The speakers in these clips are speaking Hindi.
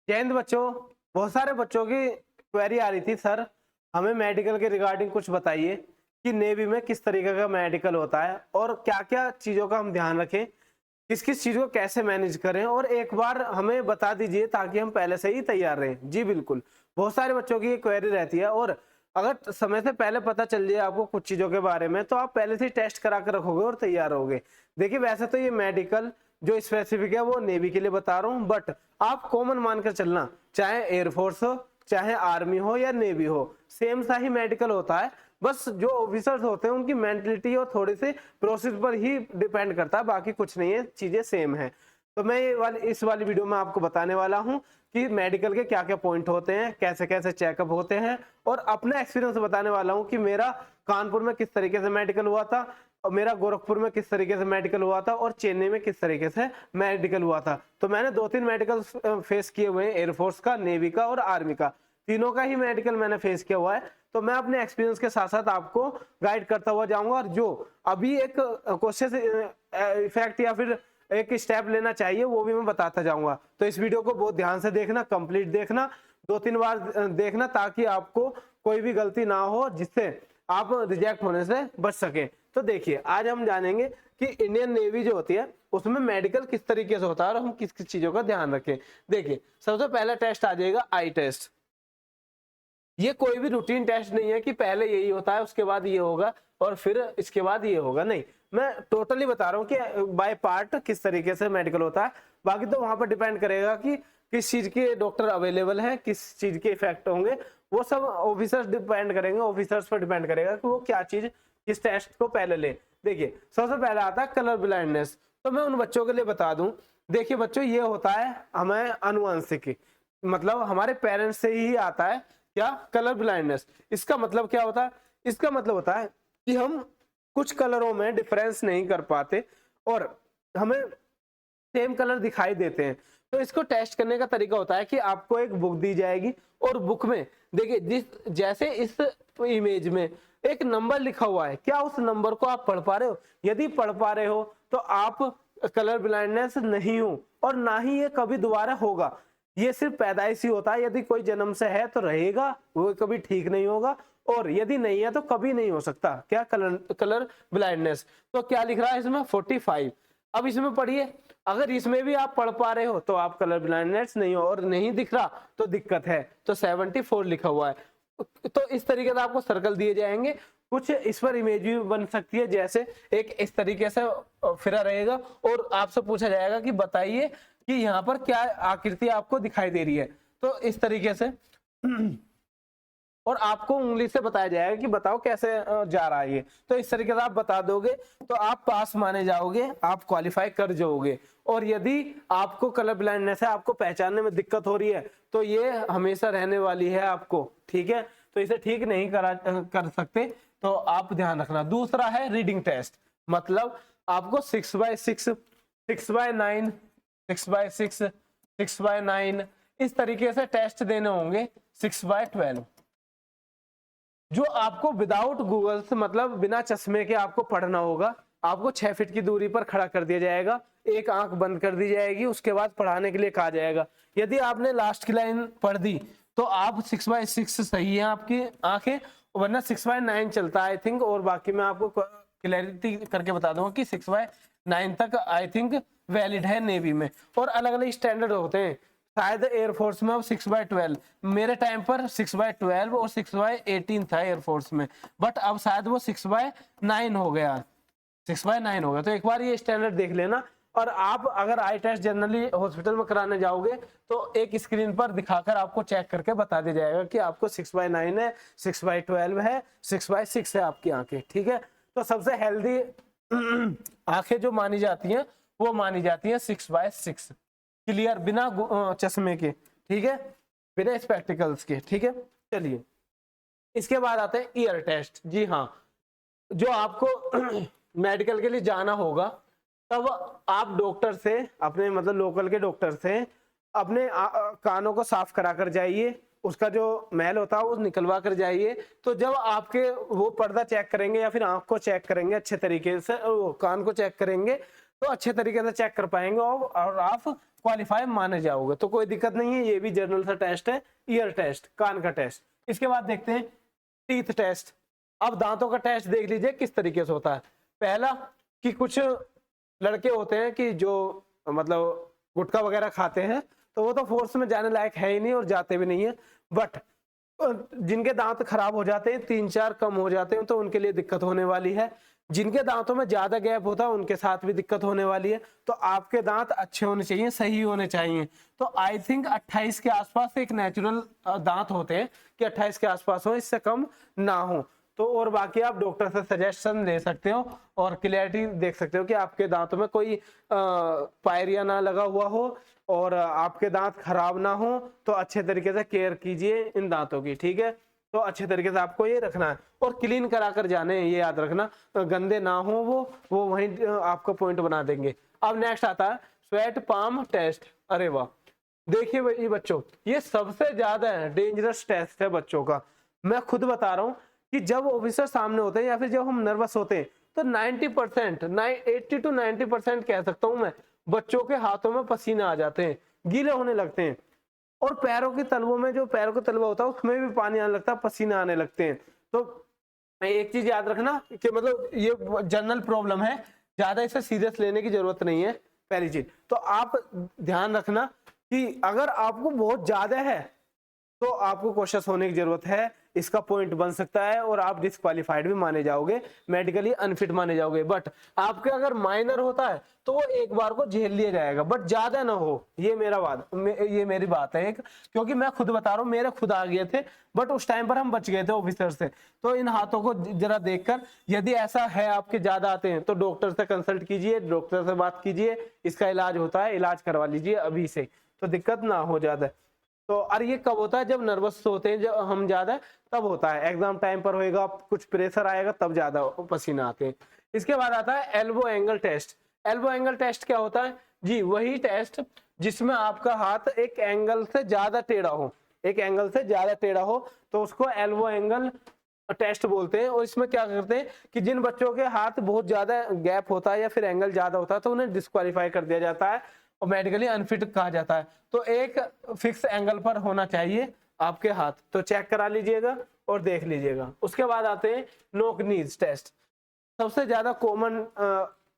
जय हिंद बच्चों। बहुत सारे बच्चों की क्वेरी आ रही थी, सर हमें मेडिकल के रिगार्डिंग कुछ बताइए कि नेवी में किस तरीके का मेडिकल होता है और क्या क्या चीज़ों का हम ध्यान रखें, किस किस चीज़ को कैसे मैनेज करें, और एक बार हमें बता दीजिए ताकि हम पहले से ही तैयार रहें। जी बिल्कुल, बहुत सारे बच्चों की ये क्वेरी रहती है और अगर समय से पहले पता चल जाए आपको कुछ चीज़ों के बारे में तो आप पहले से ही टेस्ट करा कर रखोगे और तैयार होगे। देखिए वैसे तो ये मेडिकल जो स्पेसिफिक है वो नेवी के लिए बता रहा हूँ, बट आप कॉमन मानकर चलना, चाहे एयरफोर्स हो चाहे आर्मी हो या नेवी हो, सेम सा ही मेडिकल होता है। बस जो ऑफिसर्स होते हैं उनकी मेंटलिटी और थोड़ी सी प्रोसेस पर ही डिपेंड करता है, बाकी कुछ नहीं है, चीजें सेम है। तो मैं इस वाली वीडियो में आपको बताने वाला हूं कि मेडिकल के क्या क्या पॉइंट होते हैं, कैसे कैसे चेकअप होते हैं, और अपना एक्सपीरियंस बताने वाला हूं कि मेरा कानपुर में किस तरीके से मेडिकल हुआ था, और मेरा गोरखपुर में किस तरीके से मेडिकल हुआ था, और चेन्नई में किस तरीके से मेडिकल हुआ था। तो मैंने 2-3 मेडिकल फेस किए हुए हैं, एयरफोर्स का, नेवी का और आर्मी का, तीनों का ही मेडिकल मैंने फेस किया हुआ है। तो मैं अपने एक्सपीरियंस के साथ साथ आपको गाइड करता हुआ जाऊंगा, और जो अभी एक क्वेश्चन इफेक्ट या फिर एक स्टेप लेना चाहिए वो भी मैं बताता जाऊंगा। तो इस वीडियो को बहुत ध्यान से देखना, कंप्लीट देखना, 2-3 बार देखना ताकि आपको कोई भी गलती ना हो जिससे आप रिजेक्ट होने से बच सके। तो देखिए आज हम जानेंगे कि इंडियन नेवी जो होती है उसमें मेडिकल किस तरीके से होता है और हम किस किस चीजों का ध्यान रखें। देखिए सबसे पहला टेस्ट आ जाएगा आई टेस्ट। ये कोई भी रूटीन टेस्ट नहीं है कि पहले यही होता है उसके बाद ये होगा और फिर इसके बाद ये होगा, नहीं, मैं टोटली बता रहा हूँ कि बाय पार्ट किस तरीके से मेडिकल होता है। बाकी तो वहां पर डिपेंड करेगा कि किस चीज के डॉक्टर अवेलेबल है, किस चीज के इफेक्ट होंगे, वो सब ऑफिसर्स डिपेंड करेंगे, ऑफिसर्स पर डिपेंड करेगा कि वो क्या चीज किस टेस्ट को पहले ले। देखिए सबसे पहले आता है कलर ब्लाइंडनेस। तो मैं उन बच्चों के लिए बता दूं, देखिए बच्चों ये होता है हमें अनुवांशिक, मतलब हमारे पेरेंट्स से ही आता है। क्या? Colour blindness. इसका मतलब क्या होता है? इसका मतलब होता है कि हम कुछ कलरों में डिफरेंस नहीं कर पाते और हमें सेम कलर दिखाई देते हैं। तो इसको टेस्ट करने का तरीका होता है कि आपको एक बुक दी जाएगी और बुक में देखिए जिस जैसे इस इमेज में एक नंबर लिखा हुआ है, क्या उस नंबर को आप पढ़ पा रहे हो? यदि पढ़ पा रहे हो तो आप कलर ब्लाइंडनेस नहीं हो और ना ही ये कभी दोबारा होगा। ये सिर्फ पैदाइशी होता है, यदि कोई जन्म से है तो रहेगा, वो कभी ठीक नहीं होगा, और यदि नहीं है तो कभी नहीं हो सकता। क्या? Colour blindness. तो क्या लिख रहा है इसमें? 45। अब इसमें पढ़िए, अगर इसमें भी आप पढ़ पा रहे हो तो आप कलर ब्लाइंडनेस नहीं हो, और नहीं दिख रहा तो दिक्कत है। तो 74 लिखा हुआ है। तो इस तरीके से आपको सर्कल दिए जाएंगे। कुछ इस पर इमेज भी बन सकती है, जैसे एक इस तरीके से फिरा रहेगा और आपसे पूछा जाएगा कि बताइए कि यहाँ पर क्या आकृति आपको दिखाई दे रही है। तो इस तरीके से और आपको उंगली से बताया जाएगा कि बताओ कैसे जा रहा है ये। तो इस तरीके से आप बता दोगे तो आप पास माने जाओगे, आप क्वालिफाई कर जाओगे। और यदि आपको कलर ब्लाइंडनेस है, आपको पहचानने में दिक्कत हो रही है, तो ये हमेशा रहने वाली है आपको, ठीक है। तो इसे ठीक नहीं कर सकते, तो आप ध्यान रखना। दूसरा है रीडिंग टेस्ट, मतलब आपको 6x6, 6x9, 6x6, 6x9 इस तरीके से टेस्ट देने होंगे। 6x12 जो आपको विदाउट गूगल से, मतलब बिना चश्मे के आपको पढ़ना होगा। आपको 6 फीट की दूरी पर खड़ा कर दिया जाएगा, एक आंख बंद कर दी जाएगी, उसके बाद पढ़ाने के लिए कहा जाएगा। यदि आपने लास्ट की लाइन पढ़ दी तो आप 6x6 सही है आपकी आंखें, वरना 6x9 चलता है आई थिंक। और बाकी मैं आपको क्लैरिटी करके बता दूंगा कि 6x9 तक आई थिंक वैलिड है नेवी में। और अलग अलग स्टैंडर्ड होते हैं, शायद एयरफोर्स में अब 6x12, मेरे टाइम पर 6x12 और 6x18 था एयरफोर्स में, बट अब शायद वो 6x9 हो गया, 6x9 हो गया। तो एक बार ये स्टैंडर्ड देख लेना। और आप अगर आई टेस्ट जनरली हॉस्पिटल में कराने जाओगे तो एक स्क्रीन पर दिखाकर आपको चेक करके बता दिया जाएगा कि आपको 6x9 है, 6x12 है, 6x6 है आपकी आंखें, ठीक है। तो सबसे हेल्दी आंखें जो मानी जाती हैं वो मानी जाती है 6x6, क्लियर, बिना चश्मे के, ठीक है, बिना स्पेक्टिकल्स के, ठीक है। चलिए इसके बाद आते हैं ईयर टेस्ट। जी हाँ, जो आपको मेडिकल के लिए जाना होगा तब आप डॉक्टर से, अपने मतलब लोकल के डॉक्टर से अपने कानों को साफ करा कर जाइए, उसका जो मैल होता है वो निकलवा कर जाइए। तो जब आपके वो पर्दा चेक करेंगे या फिर आंख को चेक करेंगे अच्छे तरीके से, कान को चेक करेंगे तो अच्छे तरीके से चेक कर पाएंगे और आप क्वालिफाई माने जाओगे, तो कोई दिक्कत नहीं है। ये भी जनरल सा टेस्ट है, ईयर टेस्ट, कान का टेस्ट। इसके बाद देखते हैं टीथ टेस्ट। अब दांतों का टेस्ट देख लीजिए किस तरीके से होता है। पहला कि कुछ लड़के होते हैं कि जो मतलब गुटखा वगैरह खाते हैं, तो वो तो फोर्स में जाने लायक है ही नहीं और जाते भी नहीं है। बट जिनके दांत खराब हो जाते हैं, 3-4 कम हो जाते हैं, तो उनके लिए दिक्कत होने वाली है। जिनके दांतों में ज्यादा गैप होता है उनके साथ भी दिक्कत होने वाली है। तो आपके दांत अच्छे होने चाहिए, सही होने चाहिए। तो आई थिंक 28 के आसपास एक नेचुरल दांत होते हैं कि 28 के आसपास हो, इससे कम ना हो। तो और बाकी आप डॉक्टर से सजेशन ले सकते हो और क्लियरिटी देख सकते हो कि आपके दांतों में कोई पायरिया ना लगा हुआ हो और आपके दांत खराब ना हो। तो अच्छे तरीके से केयर कीजिए इन दांतों की, ठीक है। तो अच्छे तरीके से आपको ये रखना है और क्लीन करा कर जाने, ये याद रखना, गंदे ना हो वो वहीं आपका पॉइंट बना देंगे। अब नेक्स्ट आता है स्वेट पाम टेस्ट। अरे वाह, देखिए ये बच्चों, ये सबसे ज्यादा डेंजरस टेस्ट है बच्चों का। मैं खुद बता रहा हूँ कि जब ऑफिसर सामने होते हैं या फिर जब हम नर्वस होते हैं, तो 90%, 80 to 90% कह सकता हूं मैं, बच्चों के हाथों में पसीना आ जाते हैं, गीले होने लगते हैं। और पैरों के तलवों में, जो पैरों का तलवा होता है उसमें भी पानी आने लगता है, पसीना आने लगते हैं। तो एक चीज याद रखना कि मतलब ये जनरल प्रॉब्लम है, ज्यादा इसे सीरियस लेने की जरूरत नहीं है, पहली चीज। तो आप ध्यान रखना कि अगर आपको बहुत ज्यादा है तो आपको कोशिश होने की जरूरत है, इसका पॉइंट बन सकता है और आप डिस्क्वालिफाइड भी माने जाओगे, मेडिकली अनफिट माने जाओगे। बट आपके अगर माइनर होता है तो वो एक बार को झेल लिया जाएगा, बट ज्यादा ना हो, ये मेरी बात है एक। क्योंकि मैं खुद बता रहा हूँ, मेरे खुद आ गए थे, बट उस टाइम पर हम बच गए थे ऑफिसर से। तो इन हाथों को जरा देखकर, यदि ऐसा है आपके ज्यादा आते हैं, तो डॉक्टर से कंसल्ट कीजिए, डॉक्टर से बात कीजिए, इसका इलाज होता है, इलाज करवा लीजिए अभी से, तो दिक्कत ना हो ज्यादा। तो और ये कब होता है? जब नर्वस होते हैं, जब हम ज्यादा, तब होता है। एग्जाम टाइम पर होएगा, कुछ प्रेशर आएगा, तब ज्यादा पसीना आते हैं। इसके बाद आता है elbow angle test. Elbow angle test क्या होता है जी? वही टेस्ट जिसमें आपका हाथ एक एंगल से ज्यादा टेढ़ा हो, एक एंगल से ज्यादा टेढ़ा हो, तो उसको एल्बो एंगल टेस्ट बोलते हैं। और इसमें क्या करते हैं कि जिन बच्चों के हाथ बहुत ज्यादा गैप होता है या फिर एंगल ज्यादा होता है, तो उन्हें डिस्क्वालीफाई कर दिया जाता है और मेडिकली अनफिट कहा जाता है। तो एक फिक्स एंगल पर होना चाहिए आपके हाथ, तो चेक करा लीजिएगा और देख लीजिएगा। उसके बाद आते हैं नोक नीज टेस्ट। सबसे ज्यादा कॉमन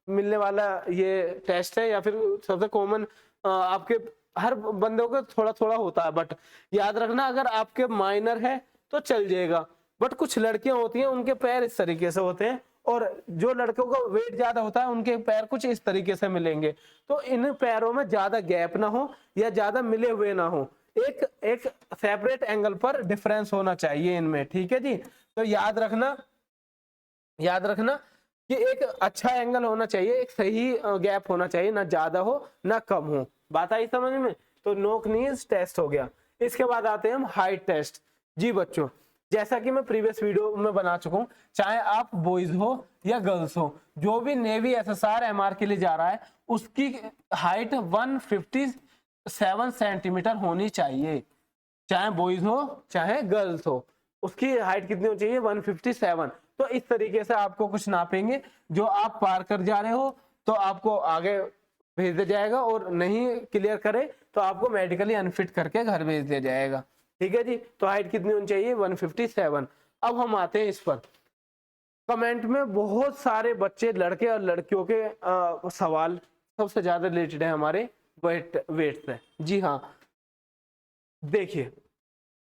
मिलने वाला ये टेस्ट है, या फिर सबसे कॉमन आपके हर बंदों को थोड़ा थोड़ा होता है। बट याद रखना, अगर आपके माइनर है तो चल जाएगा, बट कुछ लड़कियां होती हैं उनके पैर इस तरीके से होते हैं, और जो लड़कों का वेट ज्यादा होता है उनके पैर कुछ इस तरीके से मिलेंगे। तो इन पैरों में ज्यादा गैप ना हो या ज्यादा मिले हुए ना हो, एक एक सेपरेट एंगल पर डिफरेंस होना चाहिए इनमें, ठीक है जी। तो याद रखना कि एक अच्छा एंगल होना चाहिए, एक सही गैप होना चाहिए, ना ज्यादा हो ना कम हो। बात आई समझ में? तो नोक नीज टेस्ट हो गया। इसके बाद आते हैं हम हाइट टेस्ट। जी बच्चों, जैसा कि मैं प्रीवियस वीडियो में बना चुका हूं, चाहे आप बॉयज हो या गर्ल्स हो, जो भी नेवी एसएसआर एमआर के लिए जा रहा है, उसकी हाइट 157 सेंटीमीटर होनी चाहिए। चाहे बॉयज हो चाहे गर्ल्स हो, उसकी हाइट कितनी होनी चाहिए? 157। तो इस तरीके से आपको कुछ नापेंगे, जो आप पार कर जा रहे हो तो आपको आगे भेज दिया जाएगा, और नहीं क्लियर करे तो आपको मेडिकली अनफिट करके घर भेज दिया जाएगा, ठीक है जी। तो हाइट कितनी होनी चाहिए? 157। अब हम आते हैं इस पर। कमेंट में बहुत सारे बच्चे, लड़के और लड़कियों के सवाल सबसे ज्यादा रिलेटेड है हमारे वेट से। जी हाँ, देखिए,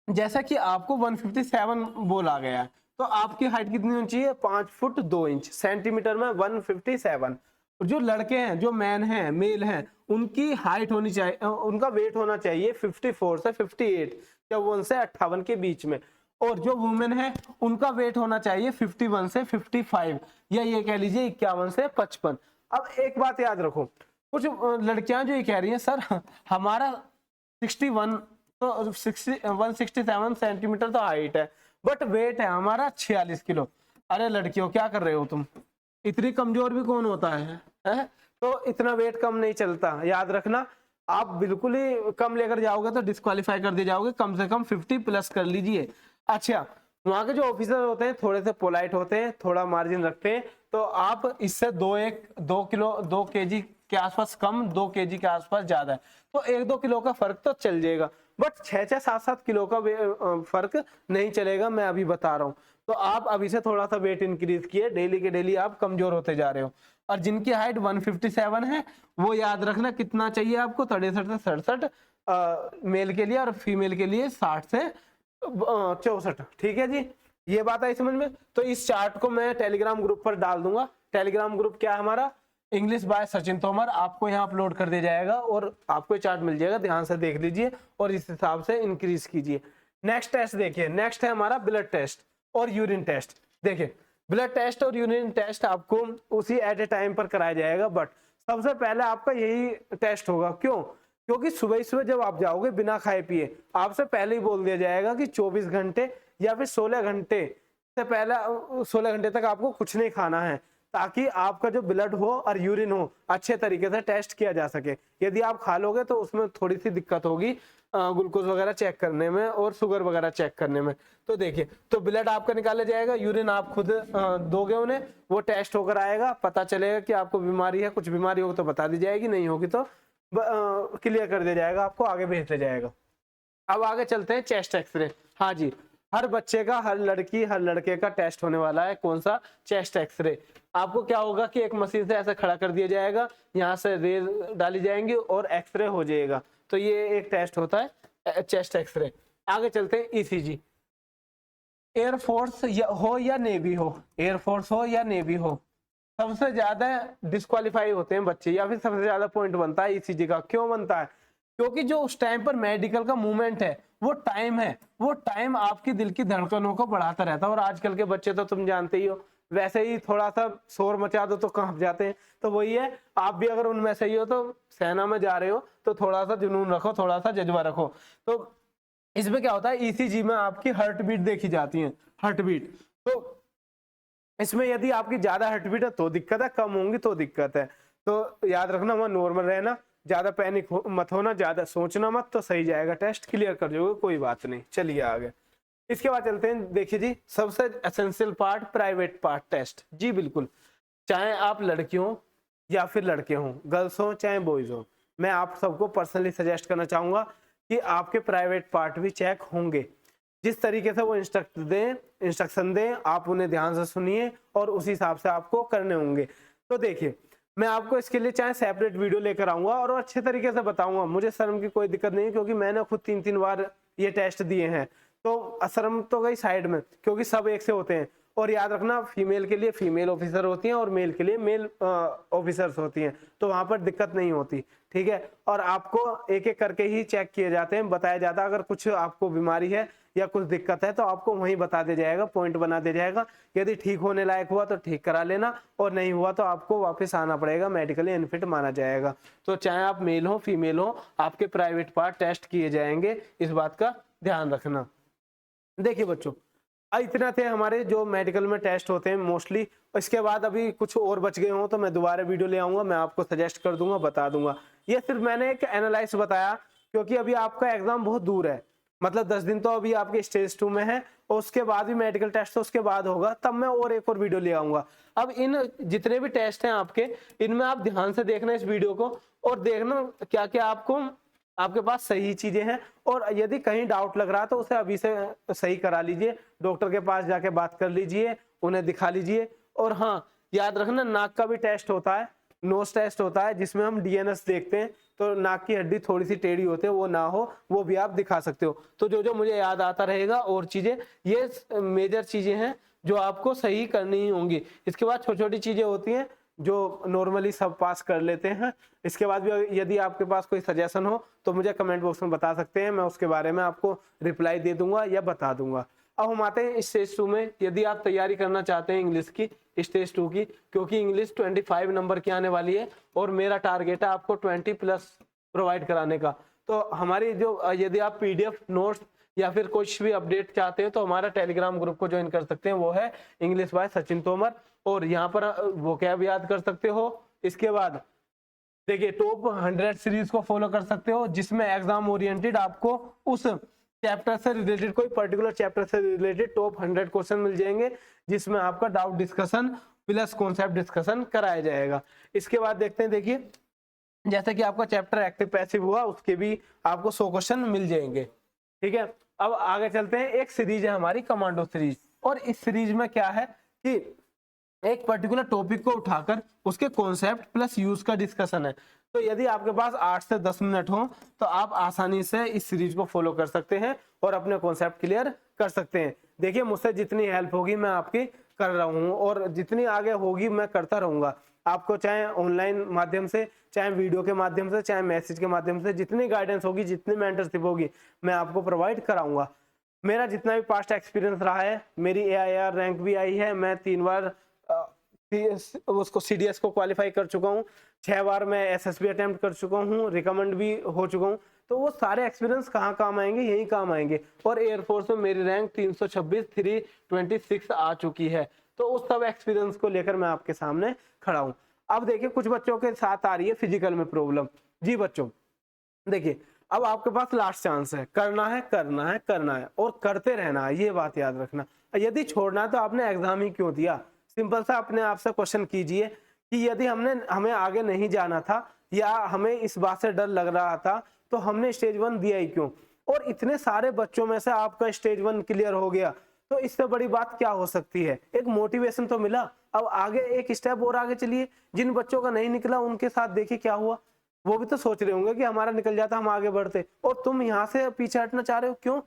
जैसा कि आपको 157 बोला गया है, तो आपकी हाइट कितनी होनी चाहिए? 5 फुट 2 इंच, सेंटीमीटर में 157। जो लड़के हैं, जो मैन हैं, मेल हैं, उनकी हाइट होनी चाहिए, उनका वेट होना चाहिए 54 से 58, 54 से 58 के बीच में। और जो वुमेन है, उनका वेट होना चाहिए 51 से 55, या ये कह लीजिए 51 से 55। अब एक बात याद रखो, कुछ लड़कियां जो ये कह रही हैं, सर हमारा 61 तो 167 सेंटीमीटर तो हाइट है, बट वेट है हमारा 46 किलो। अरे लड़कियों, क्या कर रहे हो तुम? इतनी कमजोर भी कौन होता है? तो इतना वेट कम नहीं चलता, याद रखना। आप बिल्कुल ही कम लेकर जाओगे तो डिस्क्वालीफाई कर दिए जाओगे। कम से कम 50 प्लस कर लीजिए। अच्छा, वहां के जो ऑफिसर होते हैं थोड़े से पोलाइट होते हैं, थोड़ा मार्जिन रखते हैं, तो आप इससे 2 kg के आसपास कम, 2 केजी के आसपास ज्यादा है, तो 1-2 किलो का फर्क तो चल जाएगा, बट 6-6, 7-7 किलो का फर्क नहीं चलेगा, मैं अभी बता रहा हूँ। तो आप अभी से थोड़ा सा वेट इंक्रीज किए, डेली के डेली आप कमजोर होते जा रहे हो। और जिनकी हाइट 157 है वो याद रखना कितना चाहिए आपको, 63 से 67 मेल के लिए, और फीमेल के लिए 60 से 64। ठीक है जी, ये बात आई समझ में। तो इस चार्ट को मैं टेलीग्राम ग्रुप पर डाल दूंगा। टेलीग्राम ग्रुप क्या है हमारा, इंग्लिश बाय सचिन तोमर, आपको यहाँ अपलोड कर दिया जाएगा और आपको चार्ट मिल जाएगा, ध्यान से देख लीजिए और इस हिसाब से इंक्रीज कीजिए। नेक्स्ट टेस्ट देखिए, नेक्स्ट है हमारा ब्लड टेस्ट और यूरिन टेस्ट। देखिए ब्लड टेस्ट और यूरिन टेस्ट आपको उसी एट ए टाइम पर कराया जाएगा, बट सबसे पहले आपका यही टेस्ट होगा। क्यों? क्योंकि सुबह सुबह जब आप जाओगे बिना खाए पिए, आपसे पहले ही बोल दिया जाएगा कि 24 घंटे या फिर 16 घंटे से पहले, 16 घंटे तक आपको कुछ नहीं खाना है, ताकि आपका जो ब्लड हो और यूरिन हो अच्छे तरीके से टेस्ट किया जा सके। यदि आप खा लोगे तो उसमें थोड़ी सी दिक्कत होगी ग्लूकोज वगैरह चेक करने में और शुगर वगैरह चेक करने में। तो देखिए, तो ब्लड आपका निकाला जाएगा, यूरिन आप खुद दोगे उन्हें, वो टेस्ट होकर आएगा, पता चलेगा कि आपको बीमारी है, कुछ बीमारी होगी तो बता दी जाएगी, नहीं होगी तो क्लियर कर दिया जाएगा, आपको आगे भेज दिया जाएगा। अब आगे चलते हैं चेस्ट एक्सरे। हाँ जी, हर बच्चे का, हर लड़की हर लड़के का टेस्ट होने वाला है। कौन सा? Chest x ray. आपको क्या होगा कि एक मशीन से ऐसे खड़ा कर दिया जाएगा, यहाँ से रेज डाली जाएंगी और एक्सरे हो जाएगा। तो ये एक टेस्ट होता है चेस्ट एक्सरे। आगे चलते हैं ईसीजी। एयरफोर्स हो या नेवी हो, एयरफोर्स हो या नेवी हो, सबसे ज्यादा डिस्क्वालीफाई होते हैं बच्चे, या फिर सबसे ज्यादा पॉइंट बनता है ईसीजी का। क्यों बनता है? क्योंकि जो उस टाइम पर मेडिकल का मूवमेंट है, वो टाइम है, वो टाइम आपकी दिल की धड़कनों को बढ़ाता रहता है। और आजकल के बच्चे तो तुम जानते ही हो, वैसे ही थोड़ा सा शोर मचा दो तो कांप जाते हैं। तो वही है, आप भी अगर उनमें से ही हो तो सेना में जा रहे हो तो थोड़ा सा जुनून रखो, थोड़ा सा जज्बा रखो। तो इसमें क्या होता है, ईसीजी में आपकी हार्ट बीट देखी जाती है, हार्ट बीट। तो इसमें यदि आपकी ज्यादा हार्ट बीट है तो दिक्कत है, कम होंगी तो दिक्कत है। तो याद रखना, वहां नॉर्मल रहना, ज्यादा पैनिक मत होना, ज्यादा सोचना मत, तो सही जाएगा, टेस्ट क्लियर कर जाओगे, कोई बात नहीं। चलिए आगे, इसके बाद चलते हैं। देखिए जी, सबसे essential part private part test. जी बिल्कुल, चाहे आप लड़की हो या फिर लड़के हो, गर्ल्स हो चाहे बॉयज हो, मैं आप सबको पर्सनली सजेस्ट करना चाहूंगा कि आपके प्राइवेट पार्ट भी चेक होंगे। जिस तरीके से वो इंस्ट्रक्शन दें, आप उन्हें ध्यान से सुनिए और उसी हिसाब से आपको करने होंगे। तो देखिए, मैं आपको इसके लिए चाहे सेपरेट वीडियो लेकर आऊंगा और अच्छे तरीके से बताऊंगा, मुझे शर्म की कोई दिक्कत नहीं है, क्योंकि मैंने खुद 3-3 बार ये टेस्ट दिए हैं। तो शर्म तो गई साइड में, क्योंकि सब एक से होते हैं। और याद रखना, फीमेल के लिए फीमेल ऑफिसर होती हैं और मेल के लिए मेल ऑफिसर्स होती हैं, तो वहां पर दिक्कत नहीं होती। ठीक है, और आपको एक एक करके ही चेक किए जाते हैं, बताया जाता है अगर कुछ आपको बीमारी है या कुछ दिक्कत है तो आपको वहीं बता दिया जाएगा, पॉइंट बना दिया जाएगा। यदि ठीक होने लायक हुआ तो ठीक करा लेना, और नहीं हुआ तो आपको वापस आना पड़ेगा, मेडिकली अनफिट माना जाएगा। तो चाहे आप मेल हो फीमेल हो, आपके प्राइवेट पार्ट टेस्ट किए जाएंगे, इस बात का ध्यान रखना। देखिए बच्चों, इतना थे हमारे जो मेडिकल में टेस्ट होते हैं मोस्टली। इसके बाद अभी कुछ और बच गए हो तो मैं दोबारा वीडियो ले आऊंगा, मैं आपको सजेस्ट कर दूंगा, बता दूंगा। ये सिर्फ मैंने एक एनालाइज बताया, क्योंकि अभी आपका एग्जाम बहुत दूर है, मतलब 10 दिन तो अभी आपके स्टेज 2 में है, और उसके बाद भी मेडिकल टेस्ट तो उसके बाद होगा, तब मैं और एक और वीडियो ले आऊंगा। अब इन जितने भी टेस्ट हैं आपके, इनमें आप ध्यान से देखना इस वीडियो को, और देखना क्या क्या आपके पास सही चीजें हैं, और यदि कहीं डाउट लग रहा है तो उसे अभी से सही करा लीजिए, डॉक्टर के पास जाके बात कर लीजिए, उन्हें दिखा लीजिए। और हाँ, याद रखना, नाक का भी टेस्ट होता है, नोज टेस्ट होता है, जिसमें हम डीएनएस देखते हैं, तो नाक की हड्डी थोड़ी सी टेढ़ी होती है, वो ना हो, वो भी आप दिखा सकते हो। तो जो जो मुझे याद आता रहेगा और चीजें, ये मेजर चीजें हैं जो आपको सही करनी ही होंगी। इसके बाद छोटी छोटी चीजें होती हैं जो नॉर्मली सब पास कर लेते हैं। इसके बाद भी यदि आपके पास कोई सजेशन हो तो मुझे कमेंट बॉक्स में बता सकते हैं, मैं उसके बारे में आपको रिप्लाई दे दूंगा या बता दूंगा। अब हम आते हैं स्टेज 2 में। यदि आप तैयारी करना चाहते हैं इंग्लिश की स्टेज 2 की, क्योंकि इंग्लिश 25 नंबर की आने वाली है और मेरा टारगेट है आपको 20+ प्रोवाइड कराने का। तो हमारी जो, यदि आप पीडीएफ नोट्स या फिर कुछ भी अपडेट चाहते हैं तो हमारा टेलीग्राम ग्रुप को ज्वाइन कर सकते हैं, वो है इंग्लिश बाय सचिन तोमर, और यहाँ पर वोकैब याद कर सकते हो। इसके बाद देखिए, टॉप 100 सीरीज को फॉलो कर सकते हो, जिसमें एग्जाम ओरिएंटेड आपको उस चैप्टर से रिलेटेड, कोई पर्टिकुलर चैप्टर से रिलेटेड टॉप 100 क्वेश्चन मिल जाएंगे, जिसमें आपका doubt discussion plus concept discussion कराया जाएगा। इसके बाद देखते हैं, देखिए जैसे कि आपका चैप्टर एक्टिव पैसिव हुआ, उसके भी आपको 100 क्वेश्चन मिल जाएंगे। ठीक है, अब आगे चलते हैं। एक सीरीज है हमारी कमांडो सीरीज, और इस सीरीज में क्या है कि एक पर्टिकुलर टॉपिक को उठाकर उसके कॉन्सेप्ट प्लस यूज का डिस्कशन है। तो यदि आपके पास 8 से 10 मिनट हो तो आप आसानी से इस सीरीज को फॉलो कर सकते हैं और अपने कॉन्सेप्ट क्लियर कर सकते हैं। देखिए, मुझसे जितनी हेल्प होगी मैं आपकी कर रहा हूँ, और जितनी आगे होगी मैं करता रहूंगा आपको, चाहे ऑनलाइन माध्यम से, चाहे वीडियो के माध्यम से, चाहे मैसेज के माध्यम से, जितनी गाइडेंस होगी, जितनी मेंटरशिप होगी, मैं आपको प्रोवाइड कराऊंगा। मेरा जितना भी पास्ट एक्सपीरियंस रहा है, मेरी AIR रैंक भी आई है, मैं 3 बार उसको CDS को क्वालिफाई कर चुका हूँ, 6 बार मैं SSB अटेम्प्ट कर चुका हूँ, रिकमेंड भी हो चुका हूँ। तो वो सारे एक्सपीरियंस कहाँ काम आएंगे? यही काम आएंगे। और एयरफोर्स में मेरी रैंक 326 326 आ चुकी है। तो उस सब एक्सपीरियंस को लेकर मैं आपके सामने खड़ा हूँ। अब देखिए, कुछ बच्चों के साथ आ रही है फिजिकल में प्रॉब्लम। जी बच्चों, देखिए, अब आपके पास लास्ट चांस है, करना है करना है करना है और करते रहना है, ये बात याद रखना। यदि छोड़ना है तो आपने एग्जाम ही क्यों दिया? सिंपल सा अपने आप से क्वेश्चन कीजिए कि यदि हमें आगे नहीं जाना था, या हमें इस बात से डर लग रहा था, तो हमने स्टेज 1 दिया ही क्यों? और इतने सारे बच्चों में से आपका स्टेज 1 क्लियर हो गया, तो इससे बड़ी बात क्या हो सकती है? एक मोटिवेशन तो मिला। अब आगे एक स्टेप और आगे चलिए। जिन बच्चों का नहीं निकला उनके साथ देखिए क्या हुआ। वो भी तो सोच रहे होंगे कि हमारा निकल जाता, हम आगे बढ़ते, और तुम यहाँ से पीछे हटना चाह रहे हो, क्यों?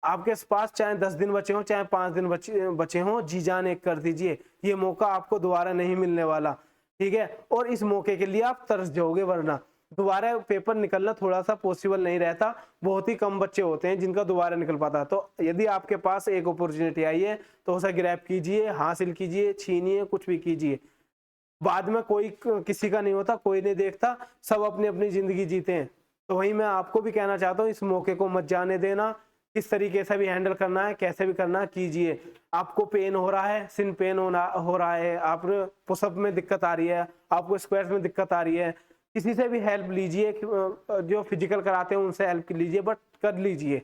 आपके पास चाहे 10 दिन बचे हो, चाहे 5 दिन बचे हो, जी जान एक कर दीजिए। ये मौका आपको दोबारा नहीं मिलने वाला, ठीक है? और इस मौके के लिए आप तरस जाओगे, वरना दोबारा पेपर निकलना थोड़ा सा पॉसिबल नहीं रहता। बहुत ही कम बच्चे होते हैं जिनका दोबारा निकल पाता। तो यदि आपके पास एक अपॉर्चुनिटी आई है तो उसे ग्रैब कीजिए, हासिल कीजिए, छीनिए, कुछ भी कीजिए। बाद में कोई किसी का नहीं होता, कोई नहीं देखता, सब अपनी अपनी जिंदगी जीते हैं। तो वही मैं आपको भी कहना चाहता हूँ, इस मौके को मत जाने देना। किस तरीके से भी हैंडल करना है, कैसे भी करना है, कीजिए। आपको पेन हो रहा है, सिन पेन हो रहा है, आप पुशअप में दिक्कत आ रही है, आपको स्क्वाट्स में दिक्कत आ रही है, किसी से भी हेल्प लीजिए। जो फिजिकल कराते हैं उनसे हेल्प लीजिए, बट कर लीजिए,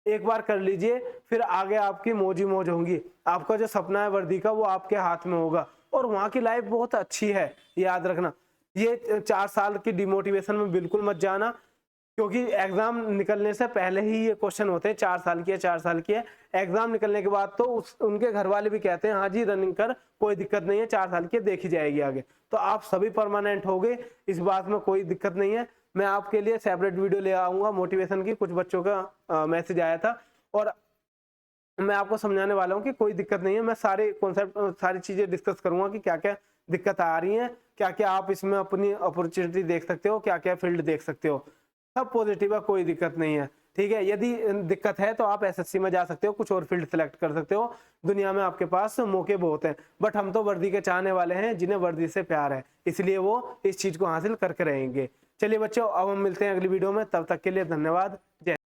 एक बार कर लीजिए, फिर आगे आपकी मौज ही मौज होंगी। आपका जो सपना है वर्दी का, वो आपके हाथ में होगा, और वहाँ की लाइफ बहुत अच्छी है, याद रखना। ये 4 साल की डिमोटिवेशन में बिल्कुल मत जाना, क्योंकि एग्जाम निकलने से पहले ही ये क्वेश्चन होते हैं, 4 साल की है, 4 साल की है। एग्जाम निकलने के बाद तो उनके घर वाले भी कहते हैं हाँ जी रनिंग कर, कोई दिक्कत नहीं है, 4 साल की देखी जाएगी आगे। तो आप सभी परमानेंट हो गए, इस बात में कोई दिक्कत नहीं है। मैं आपके लिए सेपरेट वीडियो ले आऊंगा मोटिवेशन की। कुछ बच्चों का मैसेज आया था, और मैं आपको समझाने वाला हूँ कि कोई दिक्कत नहीं है। मैं सारे कॉन्सेप्ट, सारी चीजें डिस्कस करूंगा कि क्या क्या दिक्कत आ रही है, क्या क्या आप इसमें अपनी अपॉर्चुनिटी देख सकते हो, क्या क्या फील्ड देख सकते हो। सब पॉजिटिव है, कोई दिक्कत नहीं है, ठीक है? यदि दिक्कत है तो आप SSC में जा सकते हो, कुछ और फील्ड सेलेक्ट कर सकते हो। दुनिया में आपके पास मौके बहुत हैं, बट हम तो वर्दी के चाहने वाले हैं जिन्हें वर्दी से प्यार है, इसलिए वो इस चीज को हासिल करके रहेंगे। चलिए बच्चों, अब हम मिलते हैं अगली वीडियो में, तब तक के लिए धन्यवाद। जय